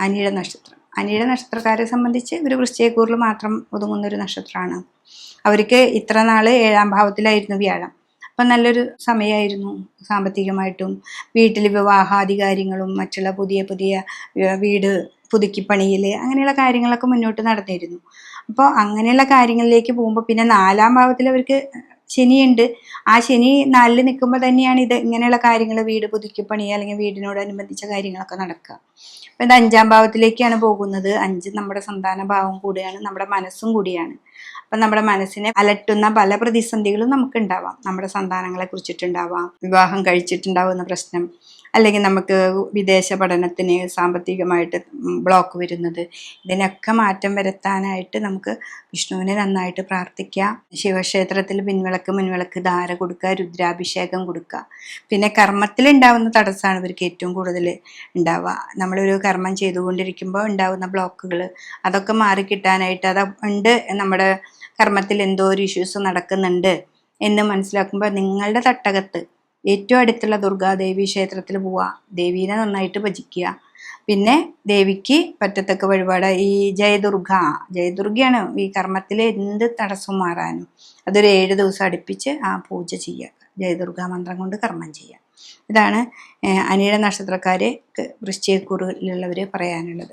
അനിഴ നക്ഷത്രം. അനിഴ നക്ഷത്രക്കാരെ സംബന്ധിച്ച് ഒരു വൃശ്ചികക്കൂറിൽ മാത്രം ഒതുങ്ങുന്ന ഒരു നക്ഷത്രമാണ്. അവർക്ക് ഇത്ര നാൾ 7ാം ഭാവത്തിലായിരുന്നു വ്യാഴം. അപ്പം നല്ലൊരു സമയമായിരുന്നു സാമ്പത്തികമായിട്ടും. വീട്ടിൽ വിവാഹാദി കാര്യങ്ങളും മറ്റുള്ള പുതിയ പുതിയ വീട് പുതുക്കിപ്പണിയിൽ അങ്ങനെയുള്ള കാര്യങ്ങളൊക്കെ മുന്നോട്ട് നടന്നിരുന്നു. അപ്പോൾ അങ്ങനെയുള്ള കാര്യങ്ങളിലേക്ക് പോകുമ്പോൾ പിന്നെ 4ാം ഭാവത്തിൽ അവർക്ക് ശനിയുണ്ട്. ആ ശനി 4ൽ നിൽക്കുമ്പോൾ തന്നെയാണ് ഇത് ഇങ്ങനെയുള്ള കാര്യങ്ങൾ, വീട് പുതുക്കിപ്പണി അല്ലെങ്കിൽ വീടിനോടനുബന്ധിച്ച കാര്യങ്ങളൊക്കെ നടക്കുക. അപ്പം ഇത് 5ാം ഭാവത്തിലേക്കാണ് പോകുന്നത്. 5 നമ്മുടെ സന്താന ഭാവം കൂടിയാണ്, നമ്മുടെ മനസ്സും കൂടിയാണ്. അപ്പം നമ്മുടെ മനസ്സിനെ അലട്ടുന്ന പല പ്രതിസന്ധികളും നമുക്ക് ഉണ്ടാവാം. നമ്മുടെ സന്താനങ്ങളെ കുറിച്ചിട്ടുണ്ടാവാം, വിവാഹം കഴിച്ചിട്ടുണ്ടാവുന്ന പ്രശ്നം, അല്ലെങ്കിൽ നമുക്ക് വിദേശ പഠനത്തിന് സാമ്പത്തികമായിട്ട് ബ്ലോക്ക് വരുന്നത്, ഇതിനൊക്കെ മാറ്റം വരുത്താനായിട്ട് നമുക്ക് വിഷ്ണുവിനെ നന്നായിട്ട് പ്രാർത്ഥിക്കുക. ശിവക്ഷേത്രത്തിൽ മുൻവിളക്ക് ധാര കൊടുക്കുക, രുദ്രാഭിഷേകം കൊടുക്കുക. പിന്നെ കർമ്മത്തിലുണ്ടാവുന്ന തടസ്സമാണ് ഇവർക്ക് ഏറ്റവും കൂടുതൽ ഉണ്ടാവുക. നമ്മളൊരു കർമ്മം ചെയ്തുകൊണ്ടിരിക്കുമ്പോൾ ഉണ്ടാവുന്ന ബ്ലോക്കുകൾ, അതൊക്കെ മാറിക്കിട്ടാനായിട്ട്, അത് ഉണ്ട് നമ്മുടെ കർമ്മത്തിൽ എന്തോ ഒരു ഇഷ്യൂസ് നടക്കുന്നുണ്ട് എന്ന് മനസ്സിലാക്കുമ്പോൾ നിങ്ങളുടെ തട്ടകത്ത് ഏറ്റവും അടുത്തുള്ള ദുർഗാദേവി ക്ഷേത്രത്തിൽ പോവുക, ദേവീനെ നന്നായിട്ട് ഭജിക്കുക. പിന്നെ ദേവിക്ക് പറ്റത്തക്ക വഴിപാട് ഈ ജയദുർഗയാണ് ഈ കർമ്മത്തിൽ എന്ത് തടസ്സം മാറാനും. അതൊരു 7 ദിവസം അടുപ്പിച്ച് ആ പൂജ ചെയ്യുക, ജയദുർഗാ മന്ത്രം കൊണ്ട് കർമ്മം ചെയ്യുക. ഇതാണ് അനിഴ നക്ഷത്രക്കാരെ വൃശ്ചികക്കൂറിലുള്ളവർ പറയാനുള്ളത്.